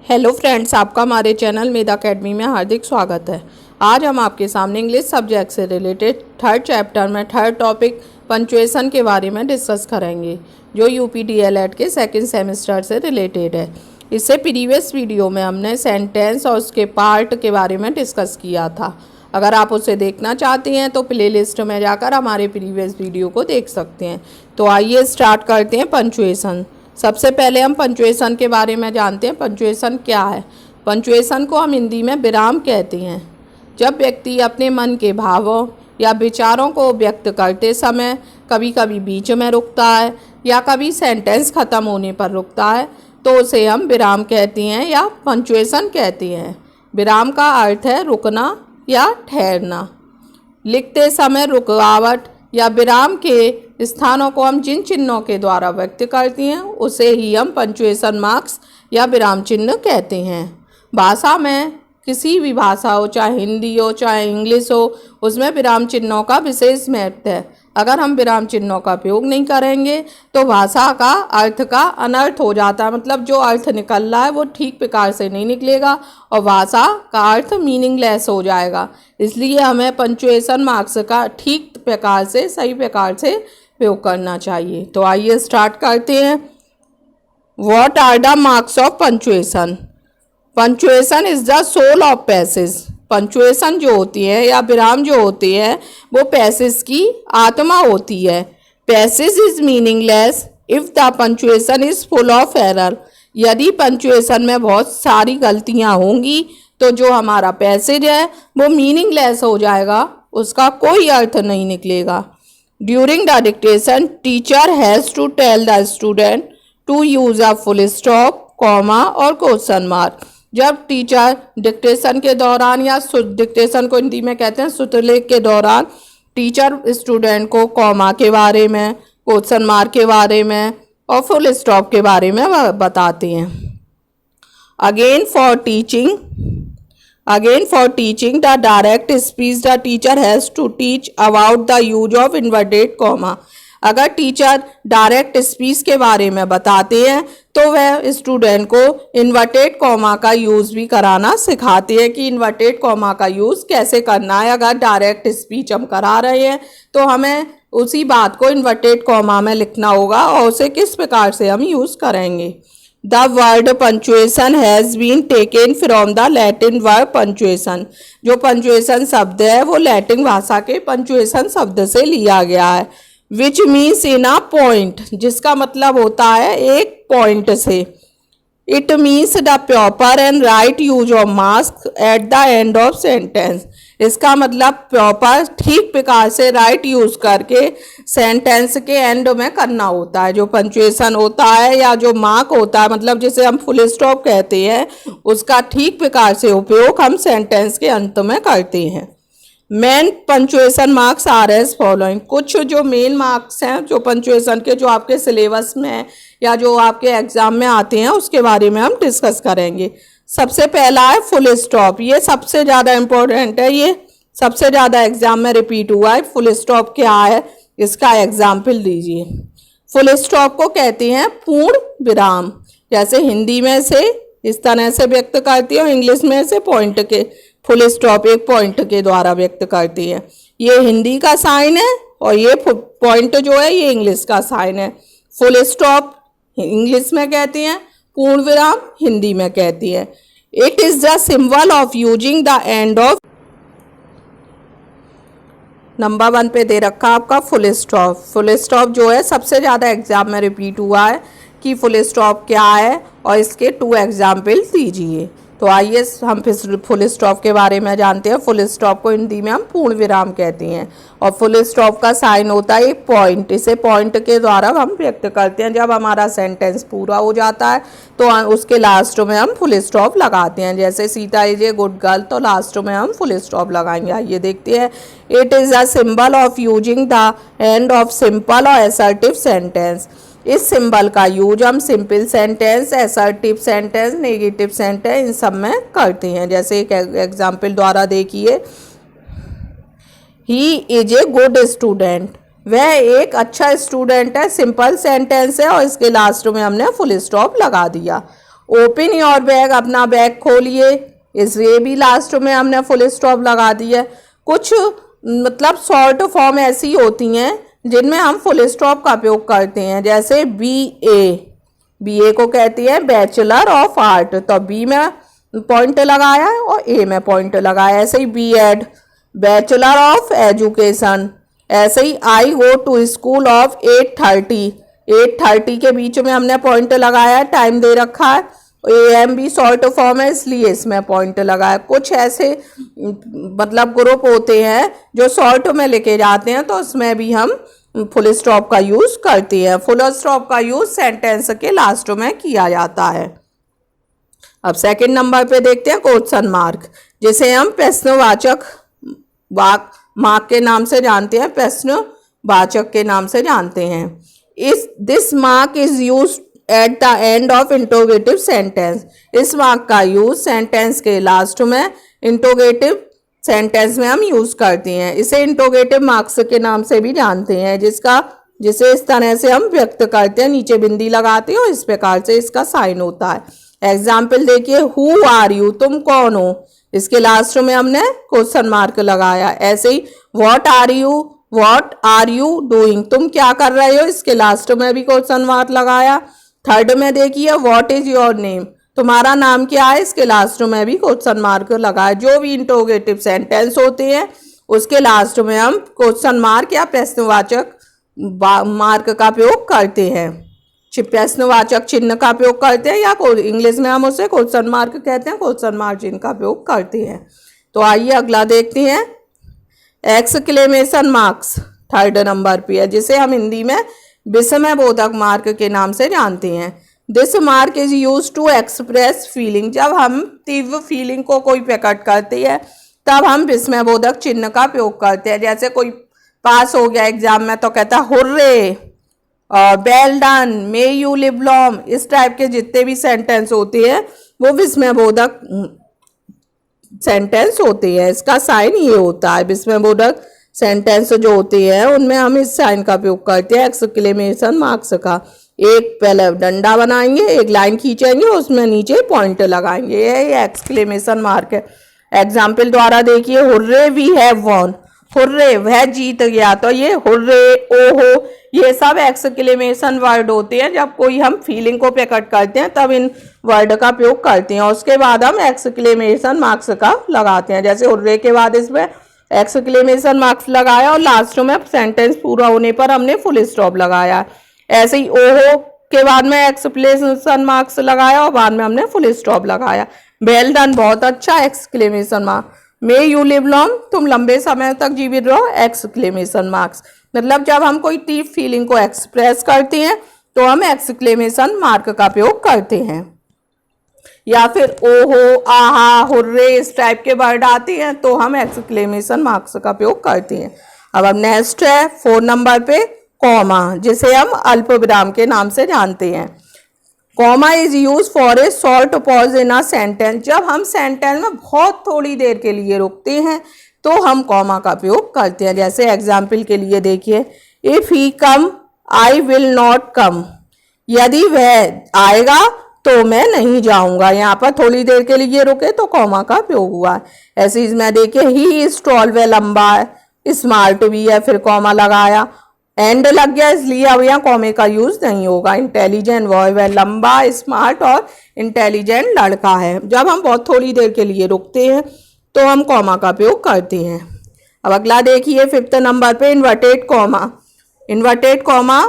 Hello friends, आपका हमारे channel मेधा academy में हार्दिक स्वागत है। आज हम आपके सामने इंग्लिश सब्जेक्ट से रिलेटेड थर्ड चैप्टर में थर्ड टॉपिक पंक्चुएशन के बारे में डिस्कस करेंगे, जो यूपी डीएलएड के सेकंड सेमेस्टर से रिलेटेड है। इससे प्रीवियस वीडियो में हमने सेंटेंस और उसके पार्ट के बारे में डिस्कस किया था। अगर आप उसे देखना चाहती हैं तो प्लेलिस्ट में जाकर हमारे प्रीवियस वीडियो को देख सकते हैं। तो आइए स्टार्ट करते हैं पंक्चुएशन। सबसे पहले हम पंक्चुएशन के बारे में जानते हैं। पंक्चुएशन क्या है? पंक्चुएशन को हम हिंदी में विराम कहते हैं। जब व्यक्ति अपने मन के भावों या विचारों को व्यक्त करते समय कभी कभी बीच में रुकता है या कभी सेंटेंस ख़त्म होने पर रुकता है तो उसे हम विराम कहते हैं या पंक्चुएशन कहते हैं। विराम का अर्थ है रुकना या ठहरना। लिखते समय रुकावट या विराम के स्थानों को हम जिन चिन्हों के द्वारा व्यक्त करते हैं उसे ही हम पंक्चुएशन मार्क्स या विराम चिन्ह कहते हैं। भाषा में किसी भी भाषा हो, चाहे हिंदी हो चाहे इंग्लिश हो, उसमें विराम चिन्हों का विशेष महत्व है। अगर हम विराम चिन्हों का उपयोग नहीं करेंगे तो भाषा का अर्थ का अनर्थ हो जाता है। मतलब जो अर्थ निकल रहा है वो ठीक प्रकार से नहीं निकलेगा और भाषा का अर्थ मीनिंगलेस हो जाएगा। इसलिए हमें पंक्चुएशन मार्क्स का ठीक प्रकार से, सही प्रकार से उपयोग करना चाहिए। तो आइए स्टार्ट करते हैं। What are the marks of punctuation? Punctuation is the soul of passage. Punctuation जो होती है या विराम जो होती है वो पैसेज की आत्मा होती है। Passage is meaningless if the punctuation is full of error. यदि पंक्चुएशन में बहुत सारी गलतियां होंगी तो जो हमारा पैसेज है वो मीनिंगलेस हो जाएगा, उसका कोई अर्थ नहीं निकलेगा। During the dictation teacher has to tell the student to use a full stop, comma और क्वेश्चन मार्क। जब टीचर डिक्टेशन के दौरान या डिक्टेशन को हिंदी में कहते हैं सूत्रलेख के दौरान टीचर स्टूडेंट को कॉमा के बारे में, क्वेश्चन मार्क के बारे में और फुल स्टॉप के बारे में बताते हैं। Again for teaching the direct speech the teacher has to teach about the use of inverted comma. अगर टीचर डायरेक्ट स्पीच के बारे में बताते हैं तो वह स्टूडेंट को इन्वर्टेड कॉमा का यूज़ भी कराना सिखाते हैं कि इन्वर्टेड कॉमा का यूज़ कैसे करना है। अगर डायरेक्ट स्पीच हम करा रहे हैं तो हमें उसी बात को इन्वर्टेड कॉमा में लिखना होगा और उसे किस प्रकार से हम यूज़ करेंगे। The word punctuation has been taken from the Latin word punctuation. जो पंक्चुएशन शब्द है वो लैटिन भाषा के पंक्चुएशन शब्द से लिया गया है। Which means in a point, जिसका मतलब होता है एक पॉइंट से। It means the proper and right use of marks at the end of sentence. इसका मतलब प्रॉपर, ठीक प्रकार से राइट यूज करके सेंटेंस के एंड में करना होता है। जो पंक्चुएशन होता है या जो मार्क होता है, मतलब जिसे हम फुल स्टॉप कहते हैं, उसका ठीक प्रकार से उपयोग हम सेंटेंस के अंत में करते हैं। Main punctuation marks are as following. कुछ जो मेन मार्क्स हैं जो पंक्चुएशन के, जो आपके सिलेबस में या जो आपके एग्जाम में आते हैं, उसके बारे में हम डिस्कस करेंगे। सबसे पहला है फुल स्टॉप। ये सबसे ज़्यादा इम्पोर्टेंट है, ये सबसे ज़्यादा एग्जाम में रिपीट हुआ है। फुल स्टॉप क्या है, इसका एग्जाम्पल दीजिए। फुल स्टॉप को कहते हैं पूर्ण विराम। जैसे हिंदी में से इस तरह से व्यक्त करती है, इंग्लिश में से पॉइंट के, फुल स्टॉप एक पॉइंट के द्वारा व्यक्त करती है। ये हिंदी का साइन है और ये पॉइंट जो है ये इंग्लिश का साइन है। फुल स्टॉप इंग्लिश में कहती हैं, पूर्ण विराम हिंदी में कहती है। It is the symbol of using the end of. Number 1 पे दे रखा आपका फुल स्टॉप। फुल स्टॉप जो है सबसे ज़्यादा एग्जाम में रिपीट हुआ है कि फुल स्टॉप क्या है और इसके 2 एग्जाम्पल दीजिए। तो आइए हम फिर फुल स्टॉप के बारे में जानते हैं। फुल स्टॉप को हिंदी में हम पूर्ण विराम कहते हैं और फुल स्टॉप का साइन होता है एक पॉइंट। इसे पॉइंट के द्वारा हम व्यक्त करते हैं। जब हमारा सेंटेंस पूरा हो जाता है तो उसके लास्ट में हम फुल स्टॉप लगाते हैं। जैसे Sita is a good girl, तो लास्ट में हम फुल स्टॉप लगाएंगे। आइए देखते हैं। It is a symbol of using the end of simple और असर्टिव सेंटेंस। इस सिंबल का यूज हम simple sentence, assertive sentence, negative sentence in सब में करते हैं। जैसे एक एग्जाम्पल द्वारा देखिए, he is a good student. वह एक अच्छा स्टूडेंट है, सिंपल सेंटेंस है और इसके लास्ट में हमने फुल स्टॉप लगा दिया। ओपन योर बैग, अपना बैग खोलिए, इस ये भी लास्ट में हमने फुल स्टॉप लगा दिया। कुछ मतलब शॉर्ट फॉर्म ऐसी होती हैं जिनमें हम फुल स्टॉप का उपयोग करते हैं, जैसे BA को कहती है बैचलर ऑफ आर्ट, तो बी में पॉइंट लगाया है और ए में पॉइंट लगाया। ऐसे ही BEd बैचलर ऑफ एजुकेशन। ऐसे ही आई गो टू स्कूल ऑफ 8:30 के बीच में हमने पॉइंट लगाया है, टाइम दे रखा है। AM भी शॉर्ट फॉर्म है इसलिए इसमें पॉइंट लगाया। कुछ ऐसे मतलब ग्रुप होते हैं जो शॉर्ट में लिखे जाते हैं, तो उसमें भी हम फुल स्टॉप का यूज करते हैं। फुल स्टॉप का यूज सेंटेंस के लास्ट में किया जाता है। अब सेकंड नंबर पे देखते हैं क्वेश्चन मार्क, जिसे हम प्रश्नवाचक मार्क के नाम से जानते हैं, प्रश्नवाचक के नाम से जानते हैं। This mark is use at the end of interrogative sentence. इस मार्क का यूज सेंटेंस के लास्ट में इंटरोगेटिव सेंटेंस में हम यूज करते हैं। इसे इंटरोगेटिव मार्क्स के नाम से भी जानते हैं, जिसे इस तरह से हम व्यक्त करते हैं, नीचे बिंदी लगाते हैं और इस प्रकार से इसका साइन होता है। एग्जाम्पल देखिए, हु आर यू, तुम कौन हो, इसके लास्ट में हमने क्वेश्चन मार्क लगाया। ऐसे ही व्हाट आर यू डूइंग, तुम क्या कर रहे हो, इसके लास्ट में भी क्वेश्चन मार्क लगाया। थर्ड में देखिए, व्हाट इज योर नेम, तुम्हारा नाम क्या है, इसके लास्ट में भी क्वेश्चन मार्क लगाया। जो भी इंटरोगेटिव सेंटेंस होते हैं उसके लास्ट में हम क्वेश्चन मार्क या प्रश्नवाचक मार्क का उपयोग करते हैं, प्रश्नवाचक चिन्ह का उपयोग करते हैं, या इंग्लिश में हम उसे क्वेश्चन मार्क कहते हैं, क्वेश्चन मार्क चिन्ह का उपयोग करते हैं। तो आइए अगला देखते हैं, एक्सक्लेमेशन मार्क्स थर्ड नंबर पे है, जिसे हम हिंदी में विस्मय बोधक मार्क के नाम से जानते हैं। This mark is use to express feeling, जब हम तीव्र फीलिंग को कोई प्रकट करते हैं तब हम विस्मय बोधक चिन्ह का उपयोग करते हैं। जैसे कोई पास हो गया एग्जाम में तो कहता है हुर्रे और well done, may you live long, इस टाइप के जितने भी सेंटेंस होते हैं वो विस्मय बोधक सेंटेंस होते हैं। इसका साइन ये होता है, विस्मय बोधक सेंटेंस जो होते हैं उनमें हम इस साइन का उपयोग करते हैं, एक्सक्लेमेशन मार्क्स का। एक पहले डंडा बनाएंगे, एक लाइन खींचेंगे, उसमें नीचे पॉइंट लगाएंगे, ये एक्सक्लेमेशन मार्क है। एग्जाम्पल द्वारा देखिए, hurray we have won, hurray वह जीत गया, तो ये हुर्रे, ओहो, ये सब एक्सक्लेमेशन वर्ड होते हैं। जब कोई हम फीलिंग को प्रकट करते हैं तब इन वर्ड का प्रयोग करते हैं, उसके बाद हम एक्सक्लेमेशन मार्क्स का लगाते हैं। जैसे हुर्रे के बाद इसमें एक्सक्लेमेशन मार्क्स लगाया और लास्ट में सेंटेंस पूरा होने पर हमने फुल स्टॉप लगाया। ऐसे ही ओहो के बाद में एक्सक्लेमेशन मार्क्स लगाया और बाद में हमने फुल स्टॉप लगाया। वेल डन, बहुत अच्छा, exclamation mark. May you live long, तुम लंबे समय तक जीवित रहो, एक्सक्लेमेशन मार्क्स। मतलब जब हम कोई डीप फीलिंग को एक्सप्रेस करते हैं तो हम एक्सक्लेमेशन मार्क का उपयोग करते हैं। या फिर ओहो, आहा, हुर्रे, इस टाइप के वर्ड आते हैं तो हम एक्सक्लेमेशन मार्क्स का उपयोग करते हैं। अब नेक्स्ट है 4 नंबर पे कॉमा, जिसे हम अल्प विराम के नाम से जानते हैं। Comma is use for a short pause in a sentence, जब हम सेंटेंस में बहुत थोड़ी देर के लिए रुकते हैं तो हम कॉमा का उपयोग करते हैं। जैसे एग्जाम्पल के लिए देखिए, if he come I will not come, यदि वह आएगा तो मैं नहीं जाऊंगा, यहाँ पर थोड़ी देर के लिए रुके तो कॉमा का उपयोग हुआ है। ऐसे इसमें देखिए, ही इज टॉल, वह लंबा है, स्मार्ट भी है, फिर कॉमा लगाया, एंड लग गया इसलिए अब यहाँ कॉमे का यूज नहीं होगा। इंटेलिजेंट वह लंबा, स्मार्ट और इंटेलिजेंट लड़का है। जब हम बहुत थोड़ी देर के लिए रुकते हैं तो हम कॉमा का उपयोग करते हैं। अब अगला देखिए 5th नंबर पे इन्वर्टेड कॉमा। इन्वर्टेड कॉमा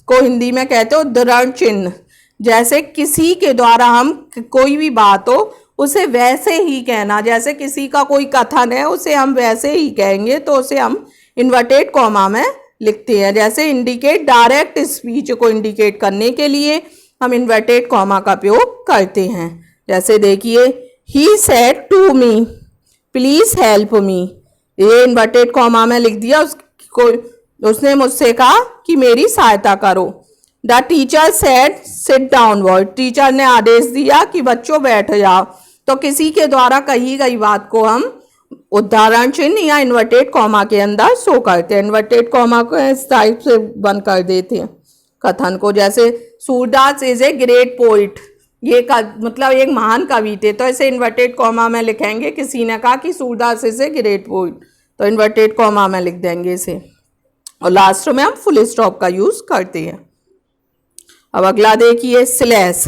को हिंदी में कहते हो उद्धरण चिन्ह। जैसे किसी के द्वारा हम कोई भी बात हो उसे वैसे ही कहना, जैसे किसी का कोई कथन है उसे हम वैसे ही कहेंगे तो उसे हम इन्वर्टेड कॉमा में लिखते हैं। जैसे इंडिकेट, डायरेक्ट स्पीच को इंडिकेट करने के लिए हम इन्वर्टेड कॉमा का उपयोग करते हैं। जैसे देखिए, he said to me please help me, ये इन्वर्टेड कॉमा में लिख दिया, उसने मुझसे कहा कि मेरी सहायता करो। The teacher said sit down word, teacher ने आदेश दिया कि बच्चों बैठ जाओ। तो किसी के द्वारा कही गई बात को हम उदाहरण चिन्ह या इन्वर्टेड कॉमा के अंदर शो करते हैं। इन्वर्टेड कॉमा को इस टाइप से बंद कर देते हैं कथन को। जैसे Surdas is a great poet, ये का मतलब एक महान कवि थे, तो ऐसे इन्वर्टेड कॉमा में लिखेंगे। किसी ने कहा कि Surdas is a great poet, तो इन्वर्टेड कॉमा में लिख देंगे इसे, और लास्ट में हम फुल स्टॉप का यूज करते हैं। अब अगला देखिए स्लैश।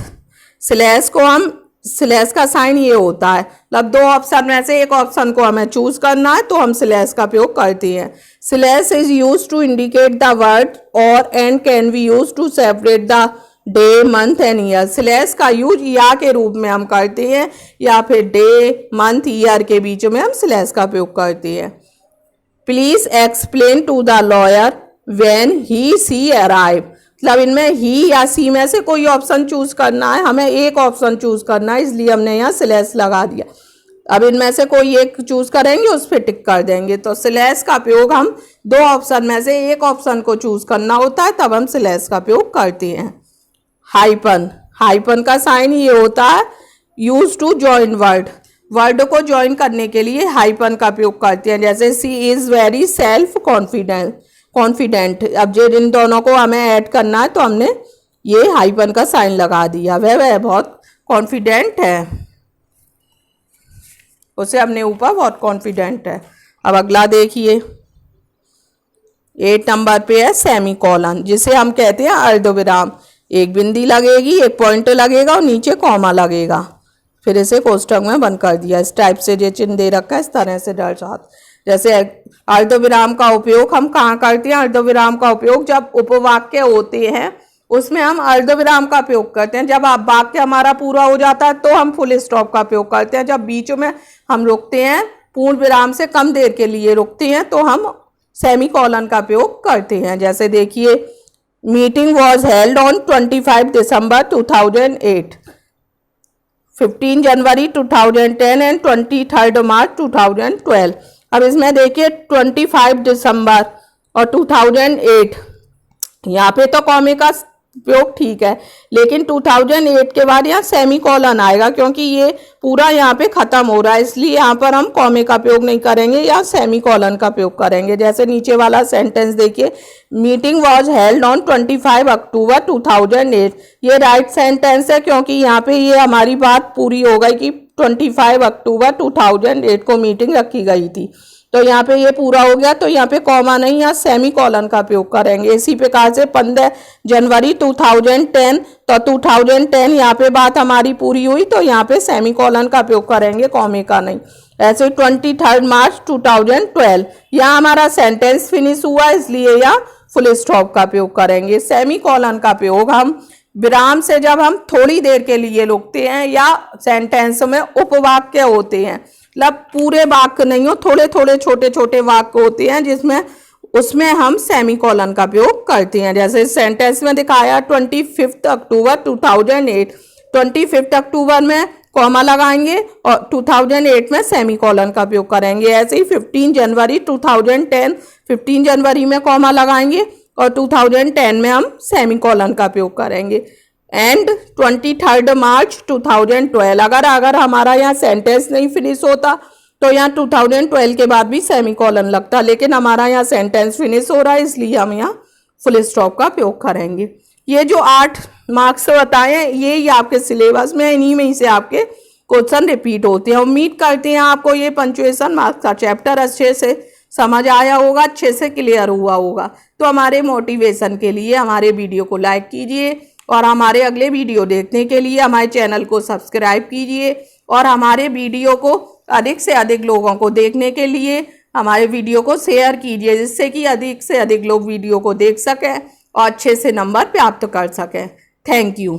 स्लैश को हम, स्लैश का साइन ये होता है, मतलब दो ऑप्शन में से एक ऑप्शन को हमें चूज करना है तो हम स्लैश का प्रयोग करते हैं। Slash is use to indicate the word और and can be use to separate the day month and year. Slash का यूज या के रूप में हम करते हैं, या फिर डे मंथ ईयर के बीच में हम स्लैश का प्रयोग करते हैं। Please explain to the lawyer when he she arrive, मतलब इनमें ही या सी में से कोई ऑप्शन चूज करना है, हमें एक ऑप्शन चूज करना है, इसलिए हमने यहाँ स्लैश लगा दिया। अब इनमें से कोई एक चूज करेंगे, उस पर टिक कर देंगे। तो स्लैश का प्रयोग हम दो ऑप्शन में से एक ऑप्शन को चूज करना होता है, तब हम स्लैश का प्रयोग करते हैं। हाइपन, हाइपन का साइन ये होता है use to join word, word को ज्वाइन करने के लिए हाइपन का प्रयोग करते हैं। जैसे she is very self confident, अब जो इन दोनों को हमें ऐड करना है तो हमने ये हाइपन का साइन लगा दिया। वह बहुत कॉन्फिडेंट है, उसे हमने ऊपर बहुत कॉन्फिडेंट है। अब अगला देखिए 8 नंबर पे है सेमी कॉलन, जिसे हम कहते हैं अर्धविराम। एक बिंदी लगेगी, एक पॉइंट लगेगा और नीचे कॉमा लगेगा, फिर इसे कोष्ठक में बंद कर दिया। इस टाइप से जो चिन्ह दे रखा है इस तरह से दर्शात। जैसे अर्धविराम का उपयोग हम कहाँ करते हैं? अर्धविराम का उपयोग जब उपवाक्य होते हैं उसमें हम अर्धविराम का प्रयोग करते हैं। जब आप वाक्य हमारा पूरा हो जाता है तो हम फुल स्टॉप का प्रयोग करते हैं। जब बीच में हम रुकते हैं, पूर्ण विराम से कम देर के लिए रुकते हैं, तो हम सेमी कॉलन का प्रयोग करते हैं। जैसे देखिए meeting was held on 25 December 2008, 15 January 2010 and 23 मार्च 2012। अब इसमें देखिए 25 दिसंबर और 2008, यहाँ पे तो कॉमे का प्रयोग ठीक है, लेकिन 2008 के बाद यहाँ सेमी कॉलन आएगा, क्योंकि ये पूरा यहाँ पे खत्म हो रहा है, इसलिए यहाँ पर हम कॉमे का प्रयोग नहीं करेंगे, या सेमी कॉलन का प्रयोग करेंगे। जैसे नीचे वाला सेंटेंस देखिए, मीटिंग वॉज हेल्ड ऑन 25 अक्टूबर 2008, ये राइट सेंटेंस है, क्योंकि यहाँ पे ये हमारी बात पूरी हो गई कि 25 अक्टूबर 2008 को मीटिंग रखी गई थी, तो यहाँ पे ये पूरा हो गया, तो यहाँ पे कॉमा नहीं, यहाँ सेमी कॉलन का प्रयोग करेंगे। इसी प्रकार से 15 जनवरी 2010, तो 2010 यहाँ पे बात हमारी पूरी हुई, तो यहाँ पे सेमी कॉलन का प्रयोग करेंगे, कॉमे का नहीं। ऐसे 23 मार्च 2012, यहाँ हमारा सेंटेंस फिनिश हुआ, इसलिए यहाँ फुल स्टॉप का प्रयोग करेंगे। सेमी कॉलन का प्रयोग हम विराम से जब हम थोड़ी देर के लिए रुकते हैं, या सेंटेंस में उपवाक्य होते हैं, मतलब पूरे वाक्य नहीं हो, थोड़े थोड़े छोटे छोटे वाक्य होते हैं जिसमें उसमें हम सेमी कॉलन का प्रयोग करते हैं। जैसे सेंटेंस में दिखाया 25 अक्टूबर 2008, 25 अक्टूबर में कॉमा लगाएंगे और 2008 में सेमी कॉलन का प्रयोग करेंगे। ऐसे ही 15 जनवरी 2010, 15 जनवरी में कॉमा लगाएंगे और 2010 में हम सेमी कॉलन का प्रयोग करेंगे। एंड 23 मार्च 2012, अगर हमारा यहाँ सेंटेंस नहीं फिनिश होता तो यहाँ 2012 के बाद भी सेमी कॉलन लगता, लेकिन हमारा यहाँ सेंटेंस फिनिश हो रहा है, इसलिए हम यहाँ फुल स्टॉप का प्रयोग करेंगे। ये जो 8 मार्क्स बताए हैं, ये आपके सिलेबस में, इन्हीं में से आपके क्वेश्चन रिपीट होते हैं। उम्मीद करते हैं आपको ये पंचुएशन मार्क्स का चैप्टर अच्छे से समझ आया होगा, अच्छे से क्लियर हुआ होगा। तो हमारे मोटिवेशन के लिए हमारे वीडियो को लाइक कीजिए, और हमारे अगले वीडियो देखने के लिए हमारे चैनल को सब्सक्राइब कीजिए, और हमारे वीडियो को अधिक से अधिक लोगों को देखने के लिए हमारे वीडियो को शेयर कीजिए, जिससे कि अधिक से अधिक लोग वीडियो को देख सकें और अच्छे से नंबर प्राप्त कर सकें। Thank you.